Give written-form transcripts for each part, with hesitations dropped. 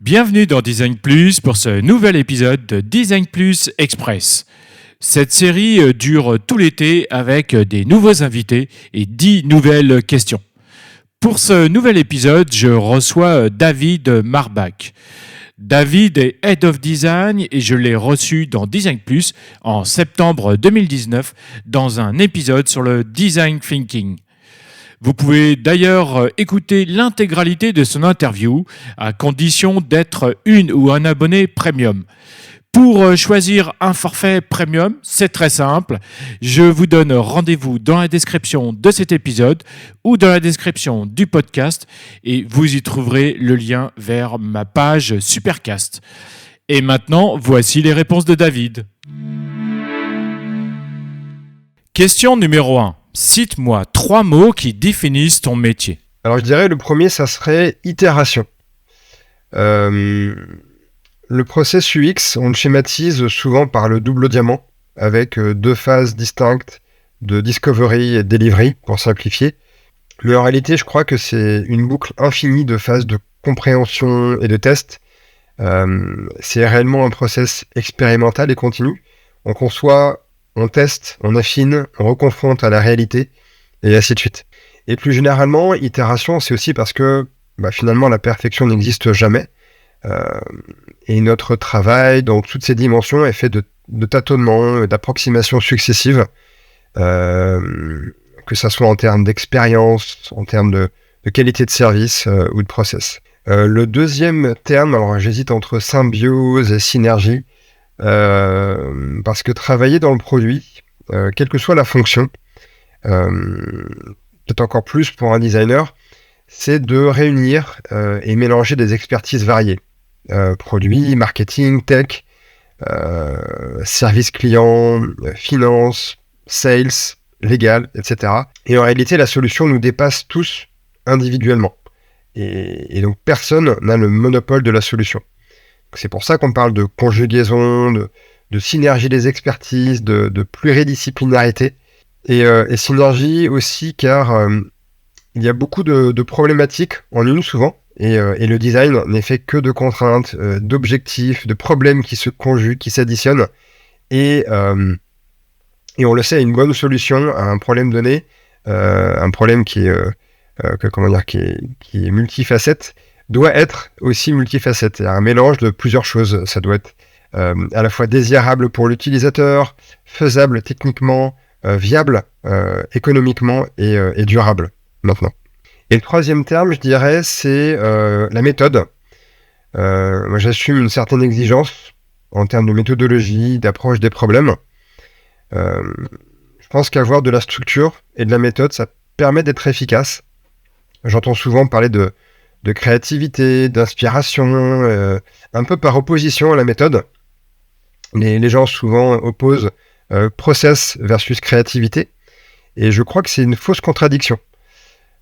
Bienvenue dans Design Plus pour ce nouvel épisode de Design Plus Express. Cette série dure tout l'été avec des nouveaux invités et 10 nouvelles questions. Pour ce nouvel épisode, je reçois David Marbach. David est Head of Design et je l'ai reçu dans Design Plus en septembre 2019 dans un épisode sur le Design Thinking. Vous pouvez d'ailleurs écouter l'intégralité de son interview à condition d'être une ou un abonné premium. Pour choisir un forfait premium, c'est très simple. Je vous donne rendez-vous dans la description de cet épisode ou dans la description du podcast et vous y trouverez le lien vers ma page Supercast. Et maintenant, voici les réponses de David. Question numéro 1. Cite-moi 3 mots qui définissent ton métier. Alors je dirais le premier, ça serait itération. Le process UX, on le schématise souvent par le double diamant, avec 2 phases distinctes de discovery et delivery, pour simplifier. Mais en réalité, je crois que c'est une boucle infinie de phases de compréhension et de test. C'est réellement un process expérimental et continu. On conçoit, on teste, on affine, on reconfronte à la réalité, et ainsi de suite. Et plus généralement, itération, c'est aussi parce que finalement, la perfection n'existe jamais. Et notre travail, dans toutes ces dimensions, est fait de tâtonnements, d'approximations successives, que ça soit en termes d'expérience, en termes de qualité de service ou de process. Le deuxième terme, alors j'hésite entre symbiose et synergie, parce que travailler dans le produit, quelle que soit la fonction, peut-être encore plus pour un designer, c'est de réunir et mélanger des expertises variées. Produits, marketing, tech, service client, finance, sales, légal, etc. Et en réalité, la solution nous dépasse tous individuellement. Et donc, personne n'a le monopole de la solution. C'est pour ça qu'on parle de conjugaison, de synergie des expertises, de pluridisciplinarité. Et synergie aussi, car il y a beaucoup de problématiques en une souvent. Et le design n'est fait que de contraintes, d'objectifs, de problèmes qui se conjuguent, qui s'additionnent. Et on le sait, une bonne solution à un problème donné, un problème qui est multifacette, doit être aussi multifacette. Il y a un mélange de plusieurs choses. Ça doit être à la fois désirable pour l'utilisateur, faisable techniquement, viable économiquement et durable maintenant. Et le troisième terme, je dirais, c'est la méthode. Moi, j'assume une certaine exigence en termes de méthodologie, d'approche des problèmes. Je pense qu'avoir de la structure et de la méthode, ça permet d'être efficace. J'entends souvent parler de créativité, d'inspiration, un peu par opposition à la méthode. Les gens souvent opposent process versus créativité. Et je crois que c'est une fausse contradiction.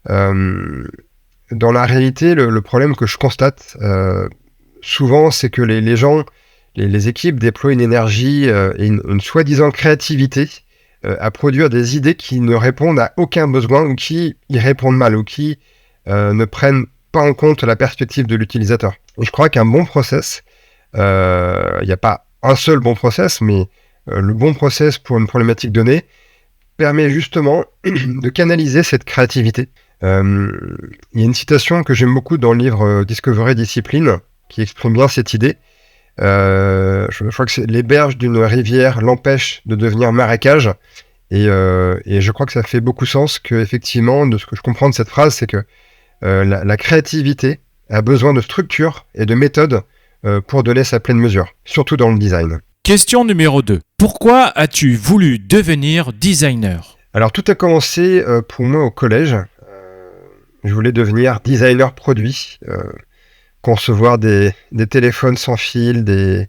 Dans la réalité, le problème que je constate souvent, c'est que les gens, les équipes déploient une énergie et une soi-disant créativité à produire des idées qui ne répondent à aucun besoin ou qui y répondent mal ou qui ne prennent pas en compte la perspective de l'utilisateur. Et je crois qu'un bon process, il n'y a pas un seul bon process, mais le bon process pour une problématique donnée permet justement de canaliser cette créativité. Il y a une citation que j'aime beaucoup dans le livre Discovery Discipline qui exprime bien cette idée. Je crois que c'est les berges d'une rivière l'empêchent de devenir marécage. Et je crois que ça fait beaucoup sens que, effectivement, de ce que je comprends de cette phrase, c'est que la créativité a besoin de structure et de méthode pour donner sa pleine mesure, surtout dans le design. Question numéro 2. Pourquoi as-tu voulu devenir designer ? Alors, tout a commencé pour moi au collège. Je voulais devenir designer produit, concevoir des téléphones sans fil, des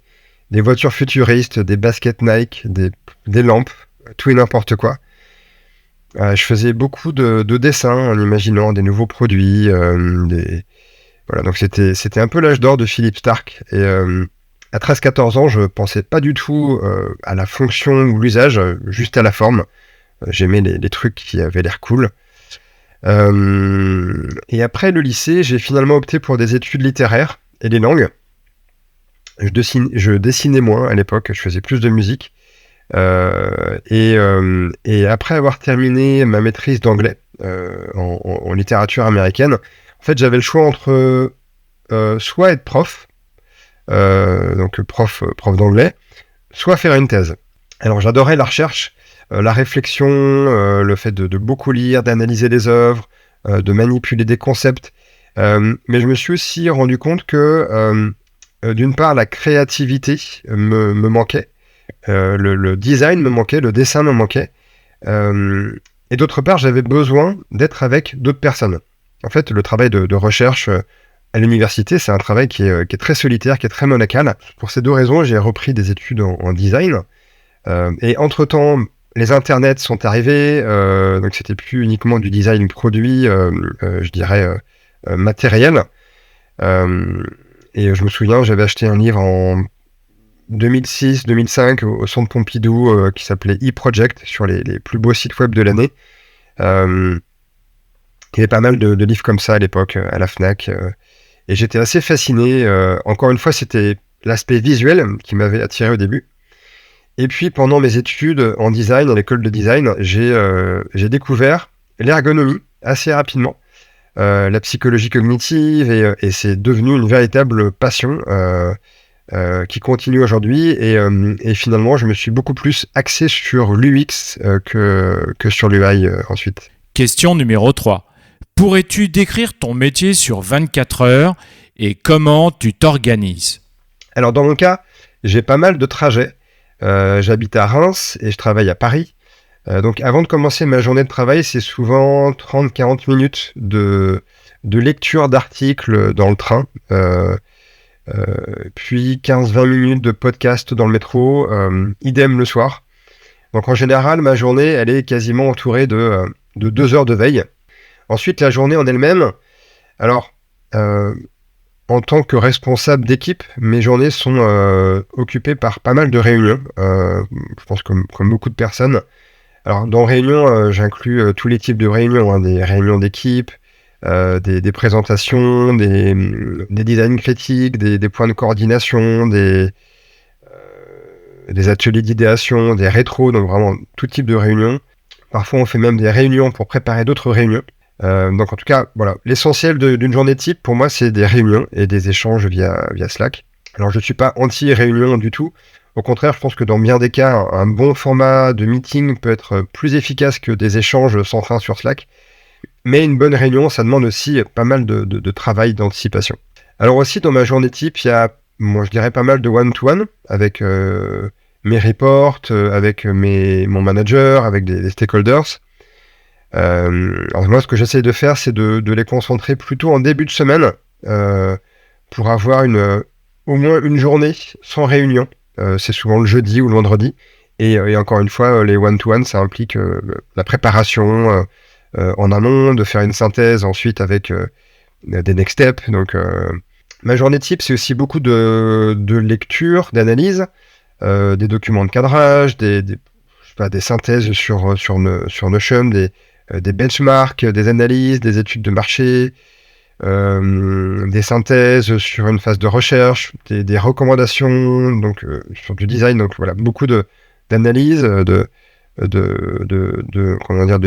voitures futuristes, des baskets Nike, des lampes, tout et n'importe quoi. Je faisais beaucoup de dessins en imaginant des nouveaux produits. Voilà, donc c'était un peu l'âge d'or de Philippe Starck. Et à 13-14 ans, je pensais pas du tout à la fonction ou l'usage, juste à la forme. J'aimais les trucs qui avaient l'air cool. Et après le lycée, j'ai finalement opté pour des études littéraires et des langues. Je dessinais moins à l'époque, je faisais plus de musique. Et après avoir terminé ma maîtrise d'anglais en littérature américaine, en fait, j'avais le choix entre soit être prof, donc prof d'anglais, soit faire une thèse. Alors j'adorais la recherche, la réflexion, le fait de beaucoup lire, d'analyser des œuvres, de manipuler des concepts. Mais je me suis aussi rendu compte que d'une part la créativité me manquait, le design me manquait, le dessin me manquait, et d'autre part j'avais besoin d'être avec d'autres personnes. En fait, le travail de recherche à l'université, c'est un travail qui est très solitaire, qui est très monacal. Pour ces deux raisons, j'ai repris des études en design. Et entre-temps, les internets sont arrivés, donc c'était plus uniquement du design produit, je dirais matériel. Et je me souviens, j'avais acheté un livre en 2006-2005 au Centre Pompidou qui s'appelait e-Project sur les plus beaux sites web de l'année. Il y avait pas mal de livres comme ça à l'époque, à la Fnac. Et j'étais assez fasciné. Encore une fois, c'était l'aspect visuel qui m'avait attiré au début. Et puis, pendant mes études en design, à l'école de design, j'ai découvert l'ergonomie assez rapidement, la psychologie cognitive, et c'est devenu une véritable passion qui continue aujourd'hui. Et finalement, je me suis beaucoup plus axé sur l'UX que sur l'UI ensuite. Question numéro 3. Pourrais-tu décrire ton métier sur 24 heures et comment tu t'organises ? Alors, dans mon cas, j'ai pas mal de trajets. J'habite à Reims et je travaille à Paris. Donc, avant de commencer ma journée de travail, c'est souvent 30-40 minutes de lecture d'articles dans le train. Puis 15-20 minutes de podcast dans le métro. Idem le soir. Donc, en général, ma journée, elle est quasiment entourée de 2 heures de veille. Ensuite, la journée en elle-même, alors, en tant que responsable d'équipe, mes journées sont occupées par pas mal de réunions, je pense comme beaucoup de personnes. Alors, dans réunions, j'inclus tous les types de réunions, hein, des réunions d'équipe, des présentations, des designs critiques, des points de coordination, des ateliers d'idéation, des rétros, donc vraiment tout type de réunions. Parfois, on fait même des réunions pour préparer d'autres réunions. Donc en tout cas, voilà, l'essentiel d'une journée type pour moi, c'est des réunions et des échanges via Slack. Alors je ne suis pas anti-réunion du tout. Au contraire, je pense que dans bien des cas, un bon format de meeting peut être plus efficace que des échanges sans fin sur Slack. Mais une bonne réunion, ça demande aussi pas mal de travail d'anticipation. Alors aussi, dans ma journée type, il y a, moi je dirais, pas mal de one-to-one avec mes reports, avec mon manager, avec des stakeholders. Alors moi, ce que j'essaie de faire, c'est de les concentrer plutôt en début de semaine pour avoir au moins une journée sans réunion. C'est souvent le jeudi ou le vendredi. Et encore une fois, les one-to-one, ça implique la préparation en amont, de faire une synthèse ensuite avec des next steps. Donc, ma journée type, c'est aussi beaucoup de lecture, d'analyse, des documents de cadrage, des synthèses sur Notion, des benchmarks, des analyses, des études de marché, des synthèses sur une phase de recherche, des recommandations donc sur du design. Donc voilà, beaucoup d'analyses, de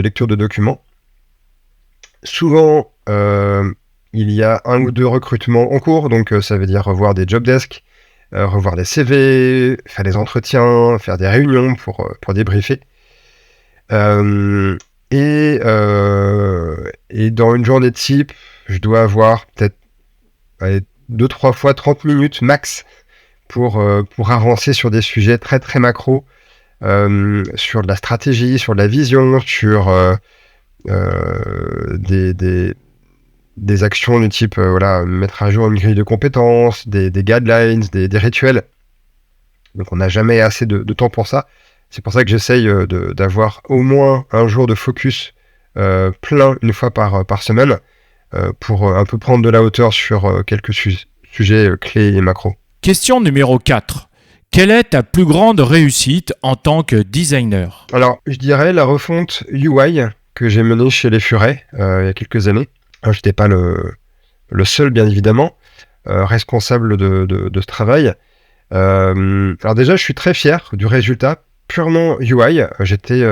lecture de documents. Souvent, il y a 1 ou 2 recrutements en cours, donc ça veut dire revoir des job desks, revoir des CV, faire des entretiens, faire des réunions pour débriefer. Et dans une journée type, je dois avoir peut-être 2-3 fois 30 minutes max pour avancer sur des sujets très très macro, sur de la stratégie, sur de la vision, sur des actions du type mettre à jour une grille de compétences, des guidelines, des rituels. Donc on n'a jamais assez de temps pour ça. C'est pour ça que j'essaye d'avoir au moins un jour de focus plein une fois par semaine pour un peu prendre de la hauteur sur quelques sujets clés et macro. Question numéro 4. Quelle est ta plus grande réussite en tant que designer ? Alors, je dirais la refonte UI que j'ai menée chez Les Furets il y a quelques années. Je n'étais pas le seul, bien évidemment, responsable de ce travail. Alors déjà, je suis très fier du résultat purement UI. J'étais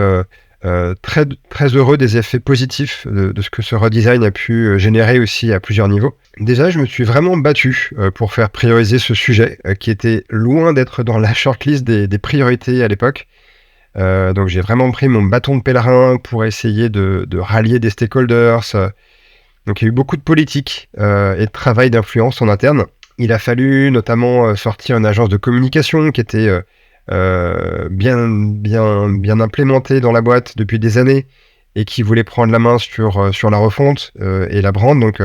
très, très heureux des effets positifs de ce que ce redesign a pu générer aussi à plusieurs niveaux. Déjà, je me suis vraiment battu pour faire prioriser ce sujet qui était loin d'être dans la shortlist des priorités à l'époque. Donc j'ai vraiment pris mon bâton de pèlerin pour essayer de rallier des stakeholders. Donc il y a eu beaucoup de politique et de travail d'influence en interne. Il a fallu notamment sortir une agence de communication qui était bien implémentée dans la boîte depuis des années et qui voulait prendre la main sur la refonte et la brand. Donc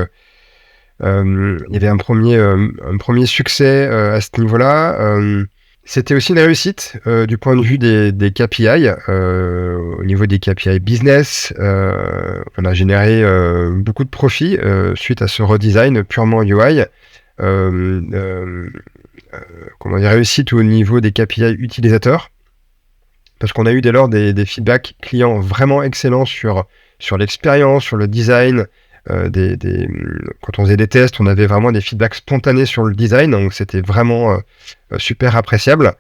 il y avait un premier succès à ce niveau-là. C'était aussi une réussite du point de vue des KPI. Au niveau des KPI business, on a généré beaucoup de profits suite à ce redesign purement UI. Comment dire, réussite au niveau des KPI utilisateurs, parce qu'on a eu dès lors des feedbacks clients vraiment excellents sur l'expérience, sur le design. Quand on faisait des tests, on avait vraiment des feedbacks spontanés sur le design, donc c'était vraiment super appréciable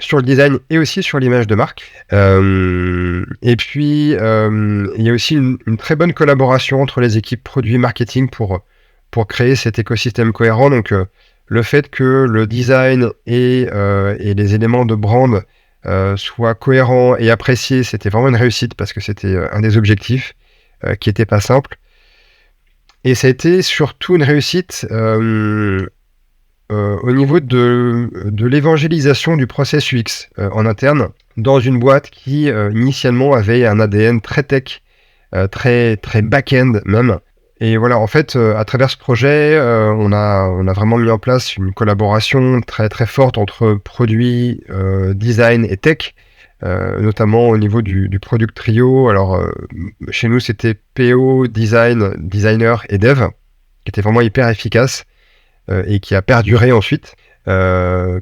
sur le design et aussi sur l'image de marque. Et puis il y a aussi une très bonne collaboration entre les équipes produits marketing pour créer cet écosystème cohérent. Donc le fait que le design et les éléments de brand soient cohérents et appréciés, c'était vraiment une réussite parce que c'était un des objectifs qui n'était pas simple. Et ça a été surtout une réussite au niveau de l'évangélisation du process UX en interne, dans une boîte qui initialement avait un ADN très tech, très, très back-end même. Et voilà, en fait, à travers ce projet, on a vraiment mis en place une collaboration très, très forte entre produits, design et tech. Notamment au niveau du product trio. Alors, chez nous, c'était PO, design, designer et dev, qui était vraiment hyper efficace et qui a perduré ensuite,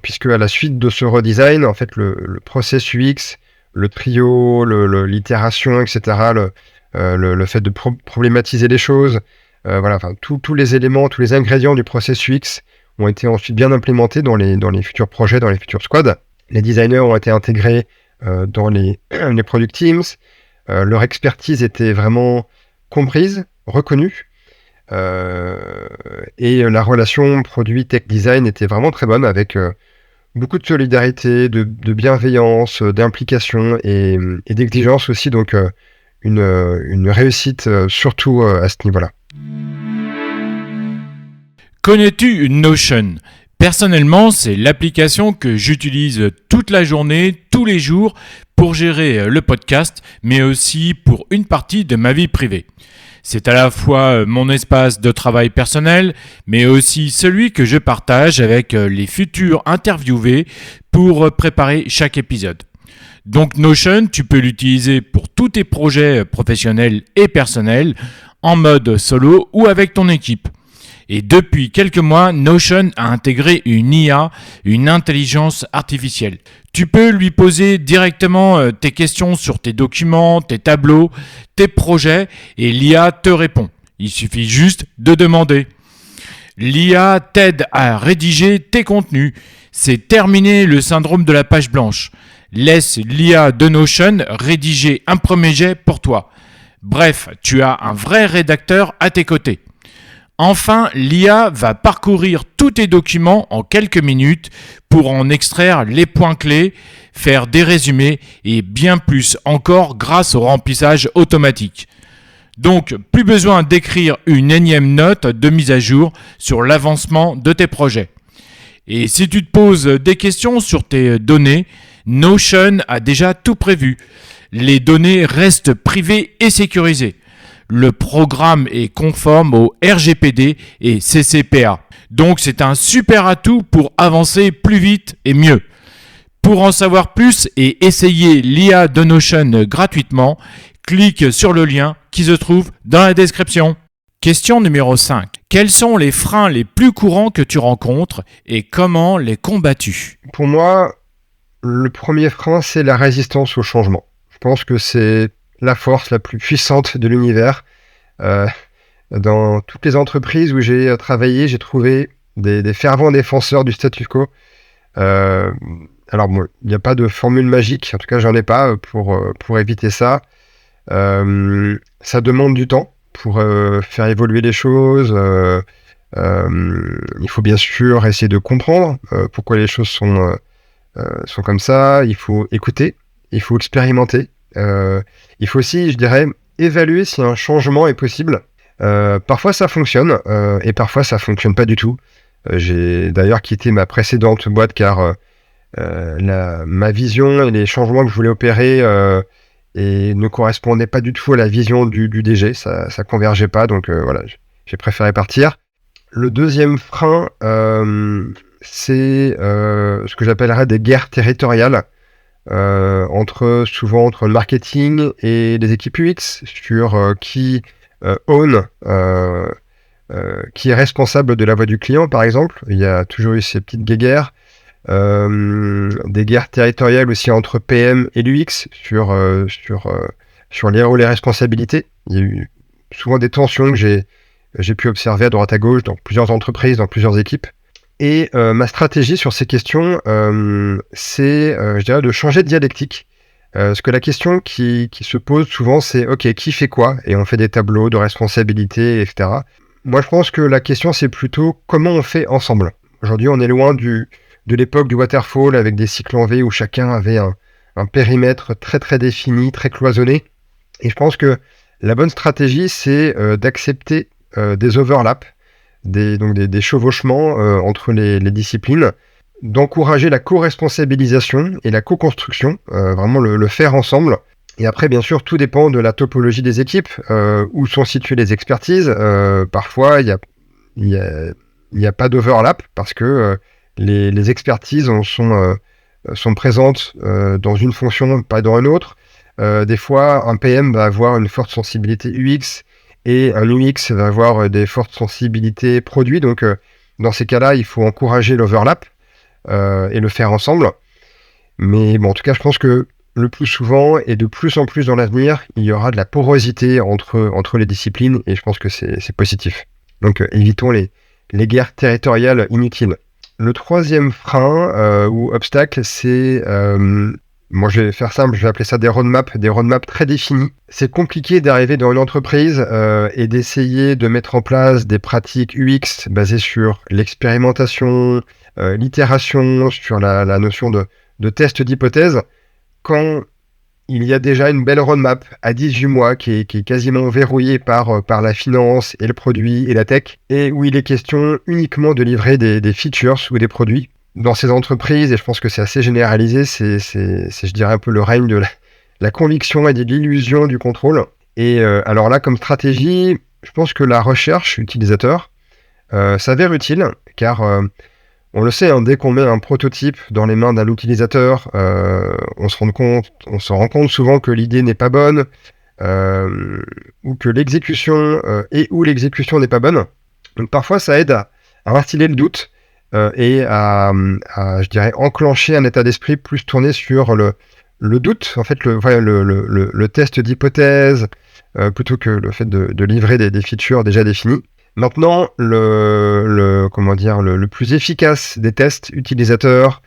puisque à la suite de ce redesign, en fait, le process UX, le trio, l'itération, etc., le fait de problématiser les choses, voilà, enfin, tous les éléments, tous les ingrédients du process UX ont été ensuite bien implémentés dans les futurs projets, dans les futurs squads. Les designers ont été intégrés dans les product teams. Leur expertise était vraiment comprise, reconnue. Et la relation produit tech design était vraiment très bonne, avec beaucoup de solidarité, de bienveillance, d'implication et d'exigence aussi. Donc une réussite surtout à ce niveau-là. Connais-tu Notion ? Personnellement, c'est l'application que j'utilise toute la journée, tous les jours, pour gérer le podcast, mais aussi pour une partie de ma vie privée. C'est à la fois mon espace de travail personnel, mais aussi celui que je partage avec les futurs interviewés pour préparer chaque épisode. Donc Notion, tu peux l'utiliser pour tous tes projets professionnels et personnels, en mode solo ou avec ton équipe. Et depuis quelques mois, Notion a intégré une IA, une intelligence artificielle. Tu peux lui poser directement tes questions sur tes documents, tes tableaux, tes projets, et l'IA te répond. Il suffit juste de demander. L'IA t'aide à rédiger tes contenus. C'est terminé le syndrome de la page blanche. Laisse l'IA de Notion rédiger un premier jet pour toi. Bref, tu as un vrai rédacteur à tes côtés. Enfin, l'IA va parcourir tous tes documents en quelques minutes pour en extraire les points clés, faire des résumés et bien plus encore grâce au remplissage automatique. Donc, plus besoin d'écrire une énième note de mise à jour sur l'avancement de tes projets. Et si tu te poses des questions sur tes données, Notion a déjà tout prévu. Les données restent privées et sécurisées. Le programme est conforme au RGPD et CCPA. Donc c'est un super atout pour avancer plus vite et mieux. Pour en savoir plus et essayer l'IA de Notion gratuitement, clique sur le lien qui se trouve dans la description. Question numéro 5. Quels sont les freins les plus courants que tu rencontres et comment les combats-tu ? Pour moi, le premier frein, c'est la résistance au changement. Je pense que c'est la force la plus puissante de l'univers. Dans toutes les entreprises où j'ai travaillé, j'ai trouvé des fervents défenseurs du statu quo. Alors bon, il n'y a pas de formule magique, en tout cas j'en ai pas pour éviter ça. Ça demande du temps pour faire évoluer les choses. Il faut bien sûr essayer de comprendre pourquoi les choses sont comme ça. Il faut écouter, il faut expérimenter. Il faut aussi, je dirais, évaluer si un changement est possible. Parfois ça fonctionne et parfois ça fonctionne pas du tout. J'ai d'ailleurs quitté ma précédente boîte car ma vision et les changements que je voulais opérer et ne correspondaient pas du tout à la vision du DG. Ça convergeait pas, donc voilà, j'ai préféré partir. Le deuxième frein, c'est ce que j'appellerais des guerres territoriales souvent entre le marketing et les équipes UX sur qui own, qui est responsable de la voix du client, par exemple. Il y a toujours eu ces petites guerres. Des guerres territoriales aussi entre PM et l'UX sur les rôles et responsabilités. Il y a eu souvent des tensions que j'ai pu observer à droite à gauche dans plusieurs entreprises, dans plusieurs équipes. Et ma stratégie sur ces questions, c'est, je dirais, de changer de dialectique. Parce que la question qui se pose souvent, c'est « Ok, qui fait quoi ?» Et on fait des tableaux de responsabilité, etc. Moi, je pense que la question, c'est plutôt comment on fait ensemble. Aujourd'hui, on est loin de l'époque du waterfall avec des cycles en V où chacun avait un périmètre très très défini, très cloisonné. Et je pense que la bonne stratégie, c'est d'accepter des overlaps, des chevauchements entre les disciplines, d'encourager la co-responsabilisation et la co-construction, vraiment le faire ensemble. Et après, bien sûr, tout dépend de la topologie des équipes, où sont situées les expertises. Parfois, il y a pas d'overlap parce que les expertises sont présentes dans une fonction, pas dans une autre. Des fois, un PM va avoir une forte sensibilité UX et un UX va avoir des fortes sensibilités produits. Donc, dans ces cas-là, il faut encourager l'overlap et le faire ensemble. Mais bon, en tout cas, je pense que le plus souvent et de plus en plus dans l'avenir, il y aura de la porosité entre les disciplines et je pense que c'est positif. Donc, évitons les guerres territoriales inutiles. Le troisième frein ou obstacle, c'est... moi, je vais faire simple, je vais appeler ça des roadmaps très définis. C'est compliqué d'arriver dans une entreprise et d'essayer de mettre en place des pratiques UX basées sur l'expérimentation, l'itération, sur la notion de test d'hypothèse, quand il y a déjà une belle roadmap à 18 mois qui est quasiment verrouillée par la finance et le produit et la tech, et où il est question uniquement de livrer des features ou des produits. Dans ces entreprises, et je pense que c'est assez généralisé, c'est je dirais un peu le règne de la conviction et de l'illusion du contrôle. Et alors là, comme stratégie, je pense que la recherche utilisateur s'avère utile, car on le sait, hein, dès qu'on met un prototype dans les mains d'un utilisateur, on se rend compte souvent que l'idée n'est pas bonne, ou que l'exécution ou l'exécution n'est pas bonne. Donc parfois, ça aide à instiller le doute et à, je dirais, enclencher un état d'esprit plus tourné sur le doute, en fait, le test d'hypothèse, plutôt que le fait de livrer des features déjà définies. Maintenant, le plus efficace des tests utilisateurs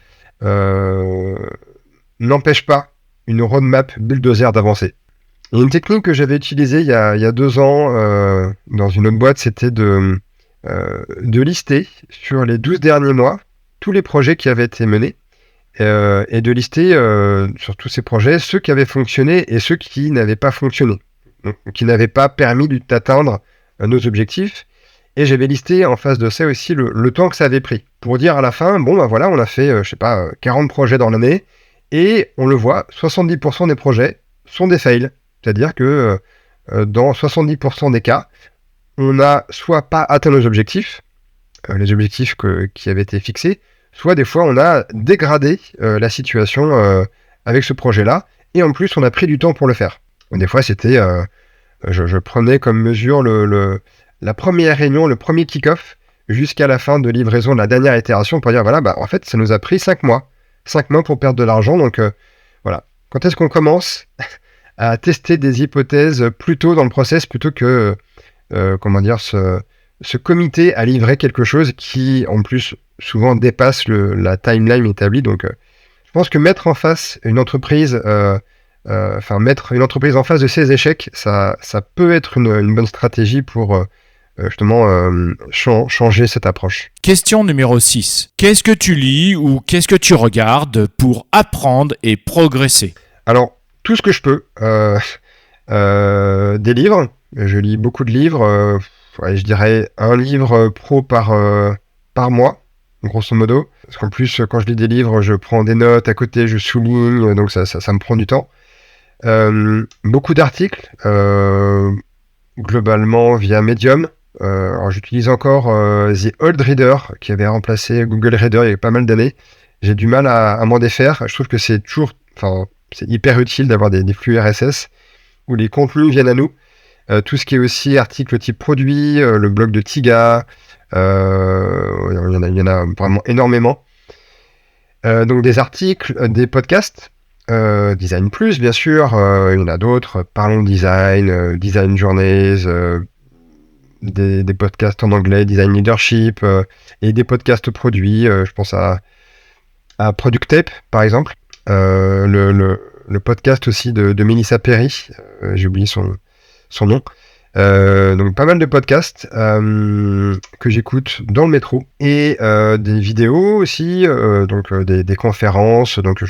n'empêche pas une roadmap bulldozer d'avancer. Et une technique que j'avais utilisée il y a 2 ans dans une autre boîte, c'était de lister sur les 12 derniers mois tous les projets qui avaient été menés et de lister sur tous ces projets ceux qui avaient fonctionné et ceux qui n'avaient pas fonctionné, donc, qui n'avaient pas permis d'atteindre nos objectifs. Et j'avais listé en face de ça aussi le temps que ça avait pris pour dire à la fin, bon ben voilà, on a fait 40 projets dans l'année et on le voit, 70% des projets sont des fails, c'est-à-dire que dans 70% des cas, on n'a soit pas atteint nos objectifs, les objectifs qui avaient été fixés, soit des fois on a dégradé la situation avec ce projet-là, et en plus on a pris du temps pour le faire. Et des fois c'était, je prenais comme mesure la première réunion, le premier kick-off, jusqu'à la fin de livraison de la dernière itération pour dire voilà, bah en fait ça nous a pris 5 mois. 5 mois pour perdre de l'argent, donc voilà. Quand est-ce qu'on commence à tester des hypothèses plus tôt dans le process plutôt que se committer à livrer quelque chose qui, en plus, souvent dépassent la timeline établie. Donc, je pense que mettre en face une entreprise, mettre une entreprise en face de ses échecs, ça peut être une bonne stratégie pour justement changer cette approche. Question numéro 6. Qu'est-ce que tu lis ou qu'est-ce que tu regardes pour apprendre et progresser? Alors, tout ce que je peux. Des livres. Je lis beaucoup de livres. Je dirais un livre pro par mois, grosso modo. Parce qu'en plus, quand je lis des livres, je prends des notes à côté, je souligne, donc ça me prend du temps. Beaucoup d'articles, globalement via Medium. Alors j'utilise encore The Old Reader, qui avait remplacé Google Reader il y a pas mal d'années. J'ai du mal à m'en défaire. Je trouve que c'est hyper utile d'avoir des flux RSS où les contenus viennent à nous. Tout ce qui est aussi articles type produit, le blog de Tiga, il y en a vraiment énormément. Donc des articles, des podcasts, Design Plus bien sûr, il y en a d'autres, Parlons Design, Design Journeys, des podcasts en anglais, Design Leadership, et des podcasts produits, je pense à Product Tape par exemple, le podcast aussi de Melissa Perry, j'ai oublié son nom. Donc pas mal de podcasts que j'écoute dans le métro et des vidéos aussi, des conférences. Donc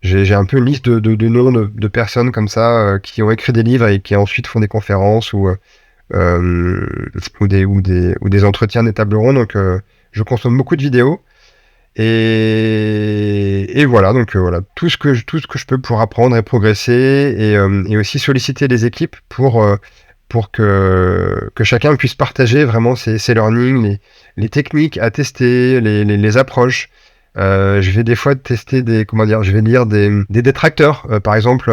j'ai un peu une liste de noms de personnes comme ça qui ont écrit des livres et qui ensuite font des conférences ou des entretiens, des tables rondes. Donc je consomme beaucoup de vidéos. Et voilà, donc voilà, tout ce que je peux pour apprendre et progresser et aussi solliciter les équipes pour que chacun puisse partager vraiment ses learnings, les techniques à tester, les approches. Je vais des fois tester je vais lire des détracteurs. Par exemple,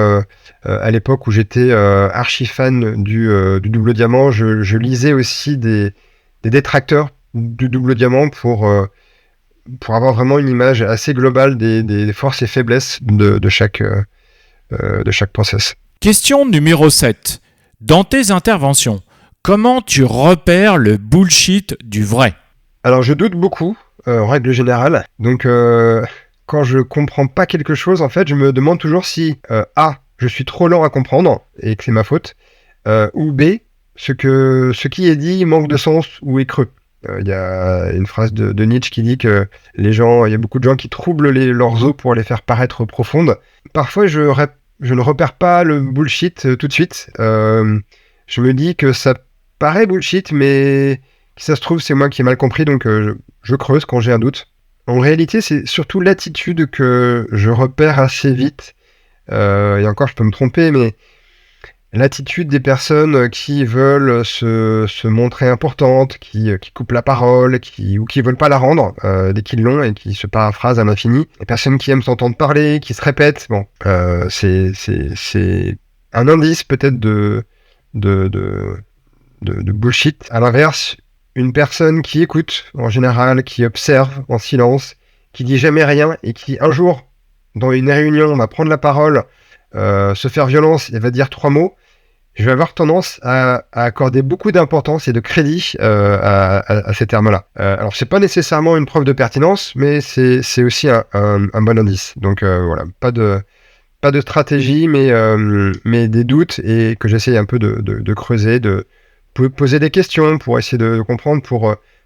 à l'époque où j'étais archi fan du double diamant, je lisais aussi des détracteurs du double diamant pour avoir vraiment une image assez globale des forces et faiblesses de chaque process. Question numéro 7. Dans tes interventions, comment tu repères le bullshit du vrai? Alors, je doute beaucoup, en règle générale. Donc, quand je comprends pas quelque chose, en fait, je me demande toujours si A, je suis trop lent à comprendre et que c'est ma faute, ou B, ce qui est dit manque de sens ou est creux. Il y a une phrase de Nietzsche qui dit que il y a beaucoup de gens qui troublent leurs os pour les faire paraître profondes. Parfois, je ne repère pas le bullshit tout de suite. Je me dis que ça paraît bullshit, mais si ça se trouve, c'est moi qui ai mal compris, donc je creuse quand j'ai un doute. En réalité, c'est surtout l'attitude que je repère assez vite. Et encore, je peux me tromper, mais l'attitude des personnes qui veulent se montrer importantes, qui coupent la parole, ou qui veulent pas la rendre dès qu'ils l'ont et qui se paraphrasent à l'infini. Les personnes qui aiment s'entendre parler, qui se répètent, bon, c'est un indice peut-être de bullshit. À l'inverse, une personne qui écoute en général, qui observe en silence, qui dit jamais rien et qui un jour dans une réunion va prendre la parole, se faire violence et va dire 3 mots, je vais avoir tendance à accorder beaucoup d'importance et de crédit à ces termes-là. Alors c'est pas nécessairement une preuve de pertinence, mais c'est aussi un bon indice. Donc voilà, pas de stratégie, mais des doutes et que j'essaye un peu de creuser, de poser des questions pour essayer de comprendre,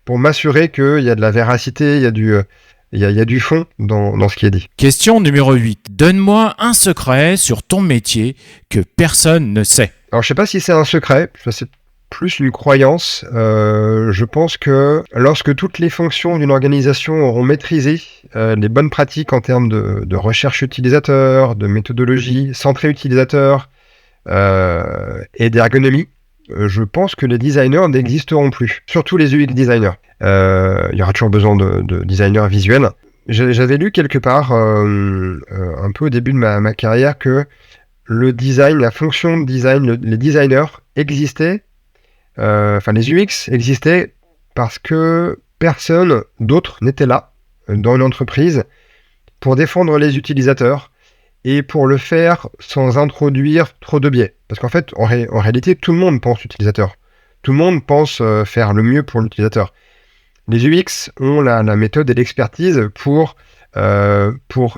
pour m'assurer qu'il y a de la véracité, il y a du fond dans ce qui est dit. Question numéro 8. Donne-moi un secret sur ton métier que personne ne sait. Alors, je sais pas si c'est un secret, c'est plus une croyance. Je pense que lorsque toutes les fonctions d'une organisation auront maîtrisé les bonnes pratiques en termes de recherche utilisateur, de méthodologie centrée utilisateur et d'ergonomie, je pense que les designers n'existeront plus, surtout les UX designers. Il y aura toujours besoin de designers visuels. J'avais lu quelque part, un peu au début de ma carrière, que le design, la fonction de design, les designers existaient, les UX existaient parce que personne d'autre n'était là dans une entreprise pour défendre les utilisateurs et pour le faire sans introduire trop de biais. Parce qu'en fait, en réalité, tout le monde pense utilisateur. Tout le monde pense faire le mieux pour l'utilisateur. Les UX ont la méthode et l'expertise pour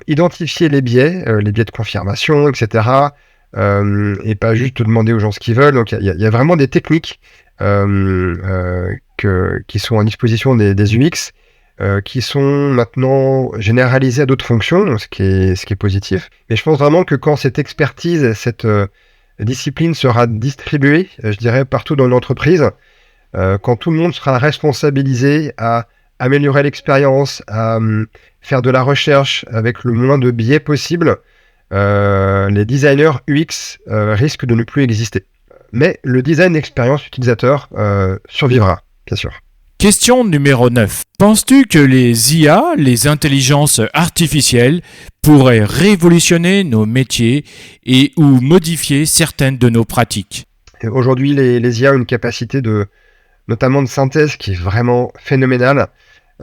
identifier les biais de confirmation, etc. Et pas juste demander aux gens ce qu'ils veulent. Donc il y a vraiment des techniques qui sont à disposition des UX, qui sont maintenant généralisées à d'autres fonctions, ce qui est positif. Mais je pense vraiment que quand cette expertise, cette discipline sera distribuée, je dirais, partout dans l'entreprise, quand tout le monde sera responsabilisé à améliorer l'expérience, à faire de la recherche avec le moins de biais possible, les designers UX risquent de ne plus exister. Mais le design expérience utilisateur survivra, bien sûr. Question numéro 9. Penses-tu que les IA, les intelligences artificielles, pourraient révolutionner nos métiers et ou modifier certaines de nos pratiques ? Et aujourd'hui, les IA ont une capacité notamment de synthèse qui est vraiment phénoménale.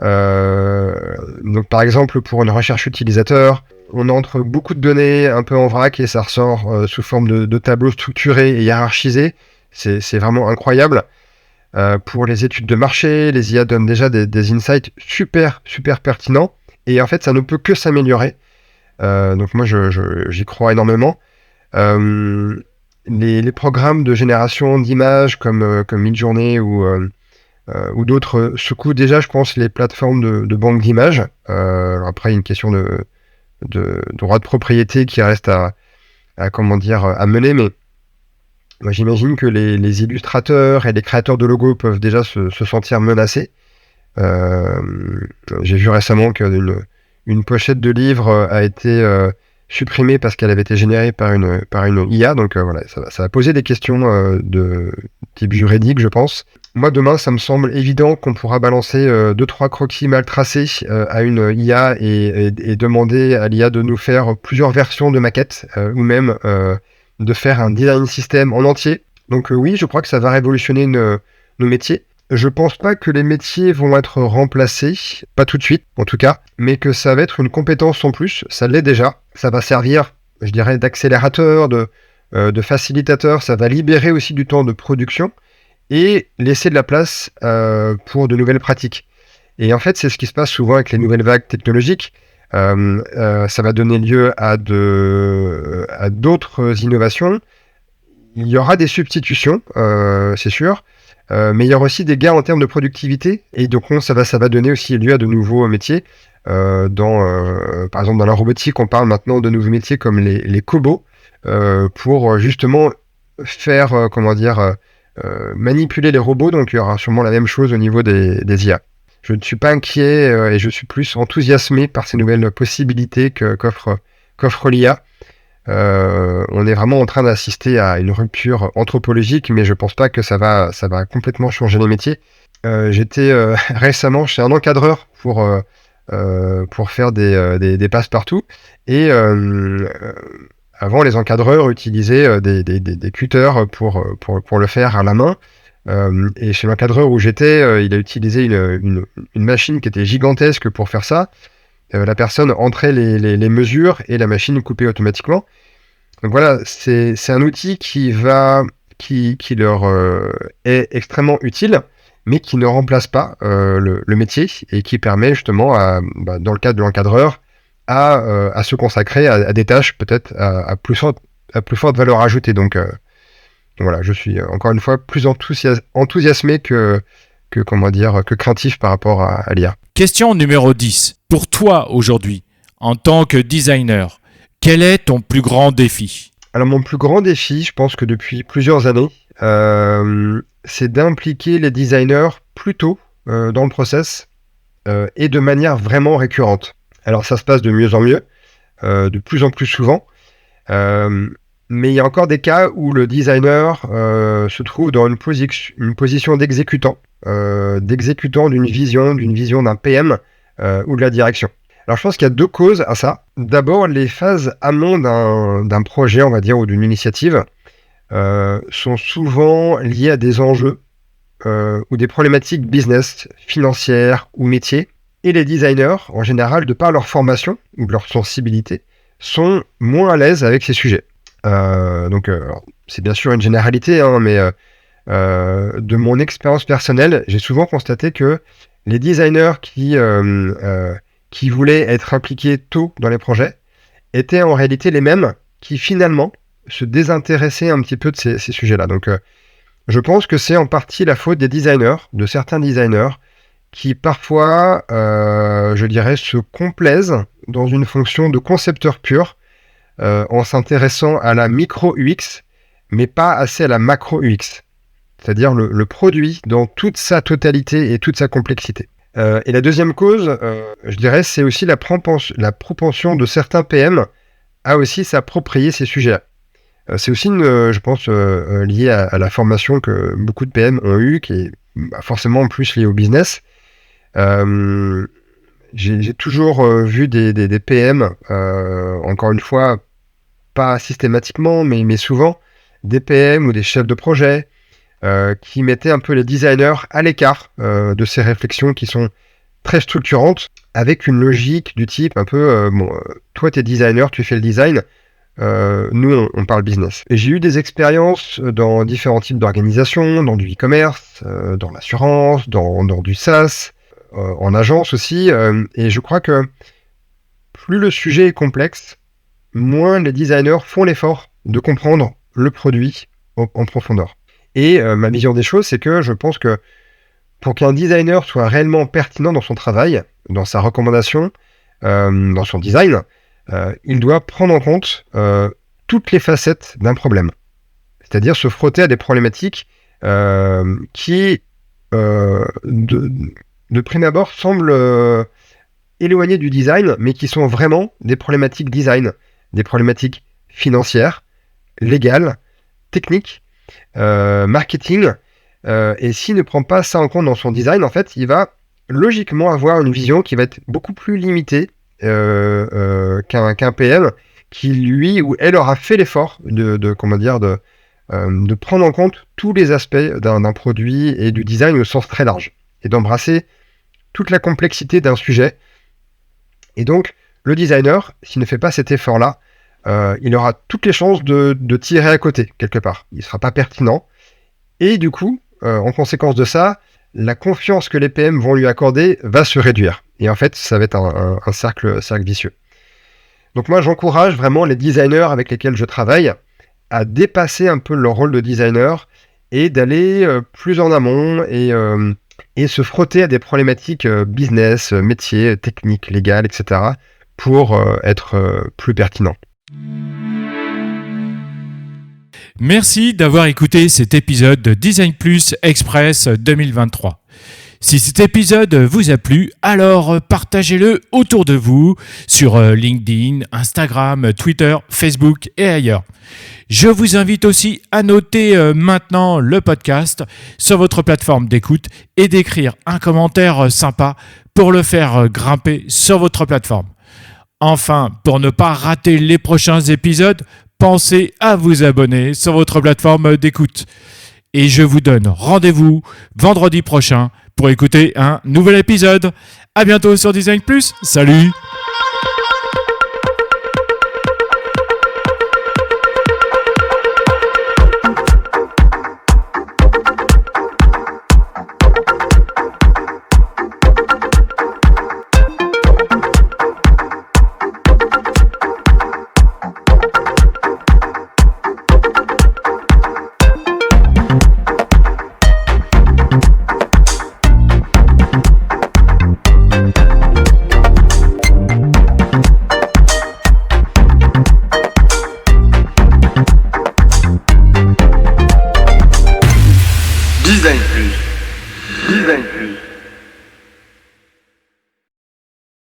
Donc par exemple, pour une recherche utilisateur, on entre beaucoup de données un peu en vrac et ça ressort sous forme de tableaux structurés et hiérarchisés. C'est vraiment incroyable. Pour les études de marché, les IA donnent déjà des insights super pertinents et en fait ça ne peut que s'améliorer. Donc moi j'y crois énormément. Les programmes de génération d'images comme Midjourney ou d'autres secouent déjà, je pense, les plateformes de banque d'images. Après, il y a une question de droit de propriété qui reste à mener, mais moi, j'imagine que les illustrateurs et les créateurs de logos peuvent déjà se sentir menacés. J'ai vu récemment qu'une pochette de livre a été supprimée parce qu'elle avait été générée par une IA. Donc voilà, ça va poser des questions de type juridique, je pense. Moi, demain, ça me semble évident qu'on pourra balancer 2-3 croquis mal tracés à une IA et demander à l'IA de nous faire plusieurs versions de maquettes ou même de faire un design system en entier. Donc oui, je crois que ça va révolutionner nos métiers. Je pense pas que les métiers vont être remplacés, pas tout de suite en tout cas, mais que ça va être une compétence en plus, ça l'est déjà. Ça va servir, je dirais, d'accélérateur, de facilitateur, ça va libérer aussi du temps de production et laisser de la place pour de nouvelles pratiques. Et en fait, c'est ce qui se passe souvent avec les nouvelles vagues technologiques. Ça va donner lieu à d'autres innovations. Il y aura des substitutions, c'est sûr, mais il y aura aussi des gains en termes de productivité. Et donc, ça va donner aussi lieu à de nouveaux métiers. Par exemple, dans la robotique, on parle maintenant de nouveaux métiers comme les cobots pour justement faire, manipuler les robots. Donc, il y aura sûrement la même chose au niveau des IA. Je ne suis pas inquiet et je suis plus enthousiasmé par ces nouvelles possibilités qu'offre l'IA. On est vraiment en train d'assister à une rupture anthropologique, mais je pense pas que ça va complètement changer les métiers. J'étais récemment chez un encadreur pour faire des passe-partout et avant les encadreurs utilisaient des cutters pour le faire à la main. Et chez l'encadreur où j'étais, il a utilisé une machine qui était gigantesque pour faire ça. La personne entrait les mesures et la machine coupait automatiquement. Donc voilà, c'est un outil qui leur est extrêmement utile, mais qui ne remplace pas le métier et qui permet justement, dans le cas de l'encadreur, à se consacrer à des tâches peut-être à plus forte valeur ajoutée. Donc voilà, je suis encore une fois plus enthousiasmé que craintif par rapport à l'IA. Question numéro 10. Pour toi aujourd'hui, en tant que designer, quel est ton plus grand défi ? Alors mon plus grand défi, je pense que depuis plusieurs années, c'est d'impliquer les designers plus tôt dans le process et de manière vraiment récurrente. Alors ça se passe de mieux en mieux, de plus en plus souvent. Mais il y a encore des cas où le designer se trouve dans une position d'exécutant d'une vision d'un PM ou de la direction. Alors je pense qu'il y a deux causes à ça. D'abord, les phases amont d'un projet, on va dire, ou d'une initiative, sont souvent liées à des enjeux ou des problématiques business, financières ou métiers. Et les designers, en général, de par leur formation ou de leur sensibilité, sont moins à l'aise avec ces sujets. Donc, c'est bien sûr une généralité, mais de mon expérience personnelle, j'ai souvent constaté que les designers qui voulaient être impliqués tôt dans les projets étaient en réalité les mêmes qui finalement se désintéressaient un petit peu de ces sujets-là. Donc je pense que c'est en partie la faute des designers, de certains designers, qui parfois, je dirais, se complaisent dans une fonction de concepteur pur, en s'intéressant à la micro-UX, mais pas assez à la macro-UX. C'est-à-dire le produit dans toute sa totalité et toute sa complexité. Et la deuxième cause, je dirais, c'est aussi la propension de certains PM à aussi s'approprier ces sujets-là. C'est aussi, je pense, lié à la formation que beaucoup de PM ont eue, qui est forcément en plus liée au business. J'ai toujours vu des PM, encore une fois, pas systématiquement, mais souvent, des PM ou des chefs de projet qui mettaient un peu les designers à l'écart de ces réflexions qui sont très structurantes, avec une logique du type un peu, toi t'es designer, tu fais le design, nous on parle business. Et j'ai eu des expériences dans différents types d'organisations, dans du e-commerce, dans l'assurance, dans du SaaS, en agence aussi, et je crois que plus le sujet est complexe, moins les designers font l'effort de comprendre le produit en profondeur. Et ma vision des choses, c'est que je pense que pour qu'un designer soit réellement pertinent dans son travail, dans sa recommandation, dans son design, il doit prendre en compte toutes les facettes d'un problème. C'est-à-dire se frotter à des problématiques qui, de prime abord, semblent éloignées du design, mais qui sont vraiment des problématiques design, des problématiques financières, légales, techniques, marketing, et s'il ne prend pas ça en compte dans son design, en fait, il va logiquement avoir une vision qui va être beaucoup plus limitée qu'un PM qui, lui ou elle, aura fait l'effort de prendre en compte tous les aspects d'un produit et du design au sens très large, et d'embrasser toute la complexité d'un sujet. Et donc, le designer, s'il ne fait pas cet effort-là, il aura toutes les chances de tirer à côté, quelque part. Il ne sera pas pertinent. Et du coup, en conséquence de ça, la confiance que les PM vont lui accorder va se réduire. Et en fait, ça va être un cercle vicieux. Donc moi, j'encourage vraiment les designers avec lesquels je travaille à dépasser un peu leur rôle de designer et d'aller plus en amont et se frotter à des problématiques business, métier, technique, légales, etc. pour être plus pertinent. Merci d'avoir écouté cet épisode de Design Plus Express 2023. Si cet épisode vous a plu, alors partagez-le autour de vous sur LinkedIn, Instagram, Twitter, Facebook et ailleurs. Je vous invite aussi à noter maintenant le podcast sur votre plateforme d'écoute et d'écrire un commentaire sympa pour le faire grimper sur votre plateforme. Enfin, pour ne pas rater les prochains épisodes, pensez à vous abonner sur votre plateforme d'écoute. Et je vous donne rendez-vous vendredi prochain pour écouter un nouvel épisode. À bientôt sur Design Plus. Salut! Design Plus.